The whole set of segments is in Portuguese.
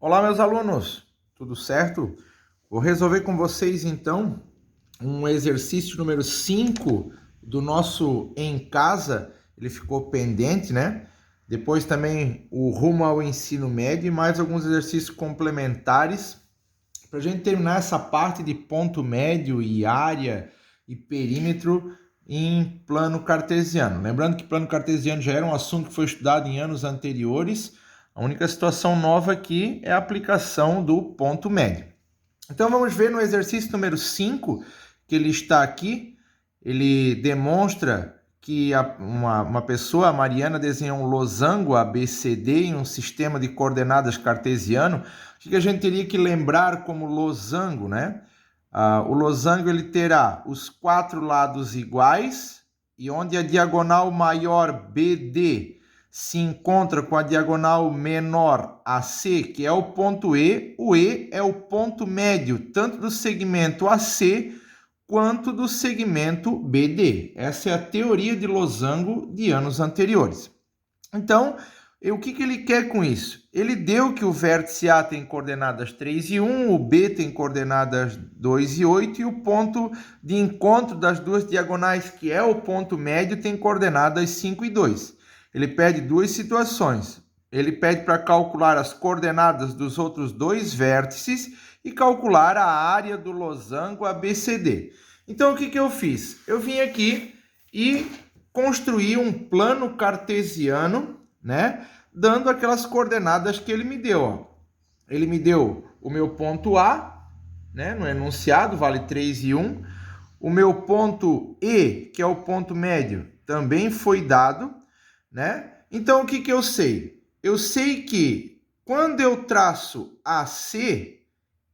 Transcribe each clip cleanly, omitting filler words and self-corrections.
Olá, meus alunos, tudo certo? Vou resolver com vocês então um exercício número 5 do nosso Em Casa. Ele ficou pendente, né? Depois também o Rumo ao Ensino Médio e mais alguns exercícios complementares para a gente terminar essa parte de ponto médio e área e perímetro em plano cartesiano. Lembrando que plano cartesiano já era um assunto que foi estudado em anos anteriores. A única situação nova aqui é a aplicação do ponto médio. Então vamos ver no exercício número 5, que ele está aqui. Ele demonstra que uma pessoa, a Mariana, desenhou um losango ABCD em um sistema de coordenadas cartesiano. O que a gente teria que lembrar como losango, né? O losango ele terá os 4 lados iguais e onde a diagonal maior BD se encontra com a diagonal menor AC, que é o ponto E, o E é o ponto médio, tanto do segmento AC quanto do segmento BD. Essa é a teoria de losango de anos anteriores. Então, o que ele quer com isso? Ele deu que o vértice A tem coordenadas 3 e 1, o B tem coordenadas 2 e 8, e o ponto de encontro das duas diagonais, que é o ponto médio, tem coordenadas 5 e 2. Ele pede duas situações. Ele pede para calcular as coordenadas dos outros dois vértices e calcular a área do losango ABCD. Então, o que eu fiz? Eu vim aqui e construí um plano cartesiano, né, dando aquelas coordenadas que ele me deu. Ó. Ele me deu o meu ponto A, né, no enunciado, vale 3 e 1. O meu ponto E, que é o ponto médio, também foi dado, né? Então, o que eu sei? Eu sei que quando eu traço AC,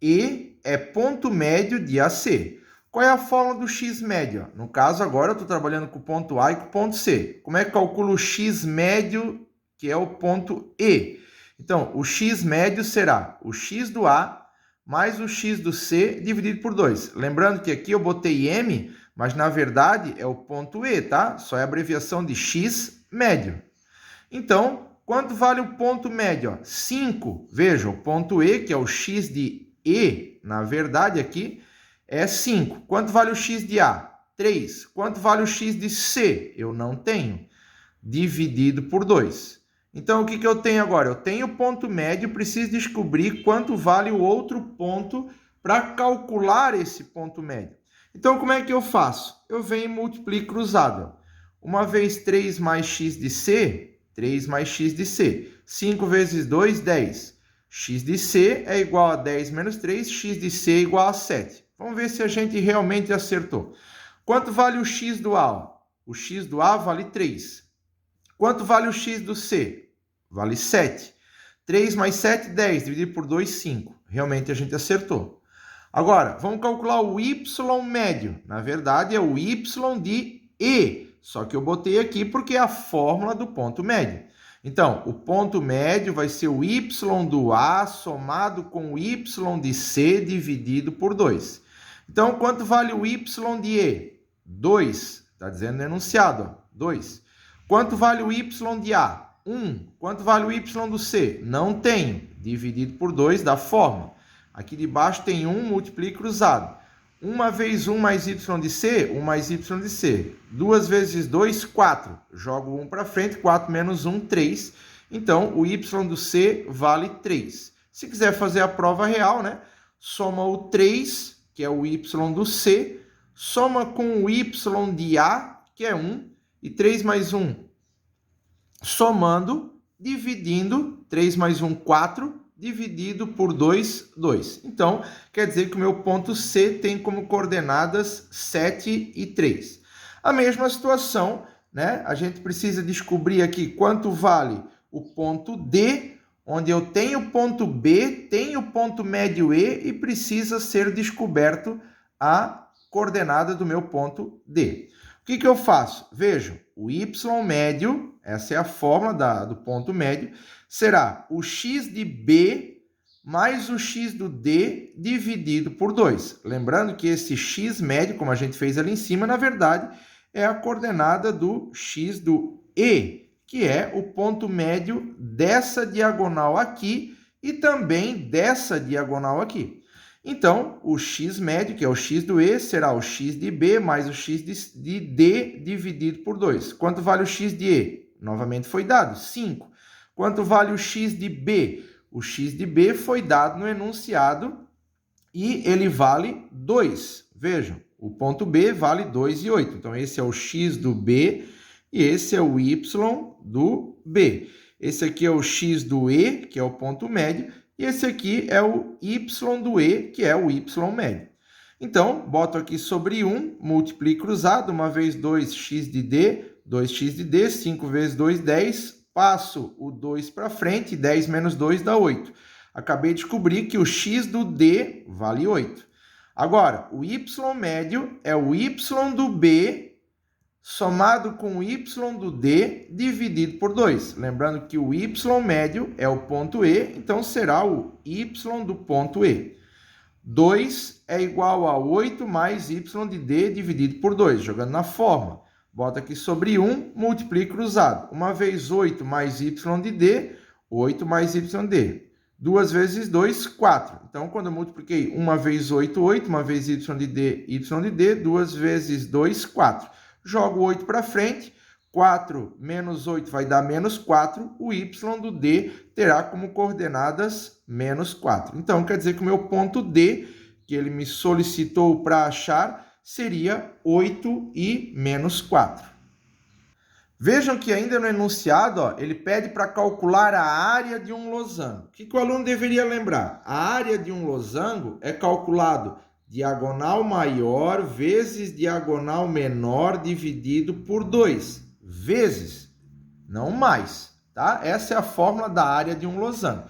E é ponto médio de AC. Qual é a fórmula do x médio? No caso, agora eu estou trabalhando com o ponto A e com o ponto C. Como é que calculo o x médio, que é o ponto E? Então, o x médio será o x do A mais o x do C dividido por 2. Lembrando que aqui eu botei M, mas na verdade é o ponto E, tá? Só é a abreviação de x médio. Então, quanto vale o ponto médio? 5. Veja, o ponto E, que é o x de E, na verdade aqui, é 5. Quanto vale o x de A? 3. Quanto vale o x de C? Eu não tenho. Dividido por 2. Então, o que eu tenho agora? Eu tenho o ponto médio, preciso descobrir quanto vale o outro ponto para calcular esse ponto médio. Então, como é que eu faço? Eu venho e multiplico cruzado. Uma vez 3 mais x de C, 3 mais x de C. 5 vezes 2, 10. X de C é igual a 10 menos 3, x de C é igual a 7. Vamos ver se a gente realmente acertou. Quanto vale o x do A? O x do A vale 3. Quanto vale o x do C? Vale 7. 3 mais 7, 10. Dividido por 2, 5. Realmente a gente acertou. Agora, vamos calcular o y médio. Na verdade, é o y de E. Só que eu botei aqui porque é a fórmula do ponto médio. Então, o ponto médio vai ser o y do A somado com o y de C dividido por 2. Então, quanto vale o y de E? 2. Está dizendo no enunciado, 2. Quanto vale o y de A? 1. Quanto vale o y do C? Não tenho. Dividido por 2 dá forma. Aqui de baixo tem 1, multiplica cruzado. 1 vezes 1 mais y de C, 1 mais y de C. 2 vezes 2, 4. Jogo 1 para frente, 4 menos 1, 3. Então, o y do C vale 3. Se quiser fazer a prova real, né? Soma o 3, que é o y do C, soma com o y de A, que é 1, e 3 mais 1, somando, dividindo, 3 mais 1, 4, dividido por 2, 2. Então, quer dizer que o meu ponto C tem como coordenadas 7 e 3. A mesma situação, né? A gente precisa descobrir aqui quanto vale o ponto D, onde eu tenho o ponto B, tenho o ponto médio E e precisa ser descoberto a coordenada do meu ponto D. O que eu faço? Vejam, o y médio, essa é a fórmula do ponto médio, será o x de B mais o x do D dividido por 2. Lembrando que esse x médio, como a gente fez ali em cima, na verdade, é a coordenada do x do E, que é o ponto médio dessa diagonal aqui, e também dessa diagonal aqui. Então, o x médio, que é o x do E, será o x de B mais o x de D dividido por 2. Quanto vale o x de E? Novamente foi dado, 5. Quanto vale o x de B? O x de B foi dado no enunciado e ele vale 2. Vejam, o ponto B vale 2,8. Então, esse é o x do B e esse é o y do B. Esse aqui é o x do E, que é o ponto médio, e esse aqui é o y do E, que é o y médio. Então, boto aqui sobre 1, multiplico cruzado, 1 vezes 2, x de D, 2x de D, 5 vezes 2, 10. Passo o 2 para frente, 10 menos 2 dá 8. Acabei de descobrir que o x do D vale 8. Agora, o y médio é o y do B somado com o y do D dividido por 2. Lembrando que o y médio é o ponto E, então será o y do ponto E. 2 é igual a 8 mais y de D dividido por 2, jogando na fórmula. Bota aqui sobre 1, multiplica cruzado. 1 vezes 8 mais y de D, 8 mais y de D. 2 vezes 2, 4. Então, quando eu multipliquei 1 vezes 8, 8. 1 vezes y de D, 2 vezes 2, 4. Jogo 8 para frente. 4 menos 8 vai dar menos 4. O y do D terá como coordenadas menos 4. Então, quer dizer que o meu ponto D, que ele me solicitou para achar, seria 8 e menos 4. Vejam que ainda no enunciado, ó, ele pede para calcular a área de um losango. O que o aluno deveria lembrar? A área de um losango é calculado diagonal maior vezes diagonal menor dividido por 2. Vezes, não mais, tá? Essa é a fórmula da área de um losango.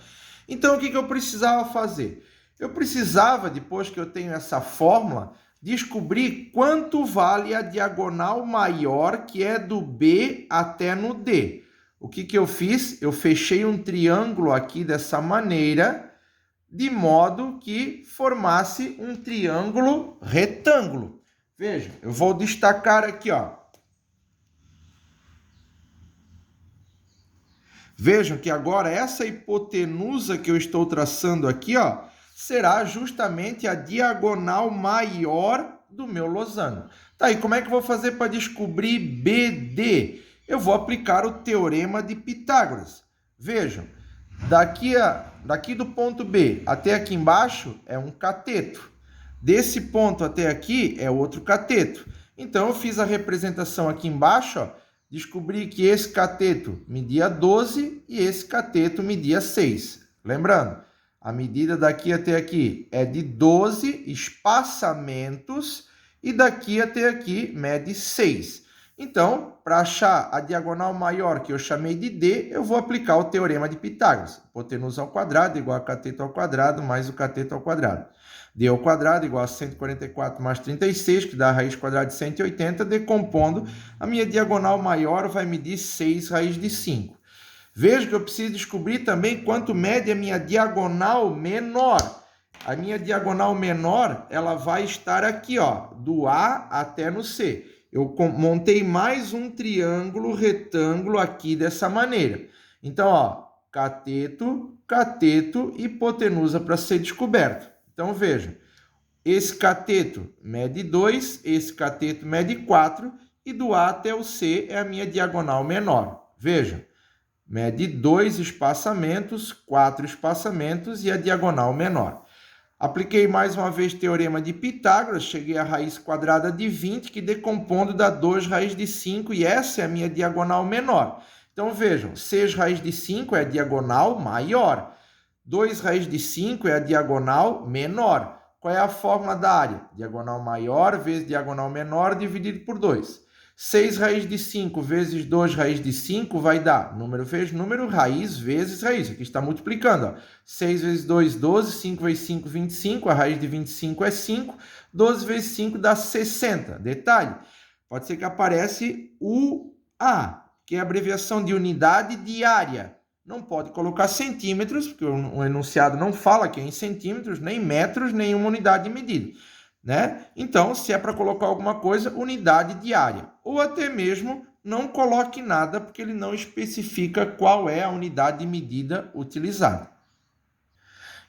Então, o que eu precisava fazer? Eu precisava, depois que eu tenho essa fórmula, descobrir quanto vale a diagonal maior, que é do B até no D. O que eu fiz? Eu fechei um triângulo aqui dessa maneira, de modo que formasse um triângulo retângulo. Veja, eu vou destacar aqui, ó. Vejam que agora essa hipotenusa que eu estou traçando aqui, ó, será justamente a diagonal maior do meu losango. Tá, e como é que eu vou fazer para descobrir BD? Eu vou aplicar o teorema de Pitágoras. Vejam, daqui do ponto B até aqui embaixo é um cateto. Desse ponto até aqui é outro cateto. Então, eu fiz a representação aqui embaixo, ó, descobri que esse cateto media 12 e esse cateto media 6. Lembrando, a medida daqui até aqui é de 12 espaçamentos e daqui até aqui mede 6. Então, para achar a diagonal maior, que eu chamei de D, eu vou aplicar o teorema de Pitágoras. Hipotenusa ao quadrado igual a cateto ao quadrado mais o cateto ao quadrado. D ao quadrado igual a 144 mais 36, que dá a raiz quadrada de 180, decompondo, a minha diagonal maior vai medir 6 raiz de 5. Veja que eu preciso descobrir também quanto mede a minha diagonal menor. A minha diagonal menor, ela vai estar aqui, ó, do A até no C. Eu montei mais um triângulo retângulo aqui dessa maneira. Então, ó, cateto, cateto, hipotenusa para ser descoberto. Então, vejam, esse cateto mede 2, esse cateto mede 4, e do A até o C é a minha diagonal menor. Vejam, mede 2 espaçamentos, 4 espaçamentos e a diagonal menor. Apliquei mais uma vez o teorema de Pitágoras, cheguei à raiz quadrada de 20, que decompondo dá 2 raiz de 5, e essa é a minha diagonal menor. Então, vejam, 6 raiz de 5 é a diagonal maior. 2 raiz de 5 é a diagonal menor. Qual é a fórmula da área? Diagonal maior vezes diagonal menor dividido por 2. 6 raiz de 5 vezes 2 raiz de 5 vai dar número vezes número, raiz vezes raiz. Aqui está multiplicando, ó. 6 vezes 2, 12. 5 vezes 5, 25. A raiz de 25 é 5. 12 vezes 5 dá 60. Detalhe, pode ser que apareça UA, que é a abreviação de unidade de área. Não pode colocar centímetros, porque o enunciado não fala que é em centímetros, nem metros, nenhuma unidade de medida, né? Então, se é para colocar alguma coisa, unidade de área. Ou até mesmo não coloque nada, porque ele não especifica qual é a unidade de medida utilizada.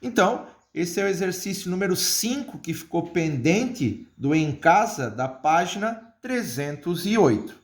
Então, esse é o exercício número 5 que ficou pendente do Em Casa da página 308.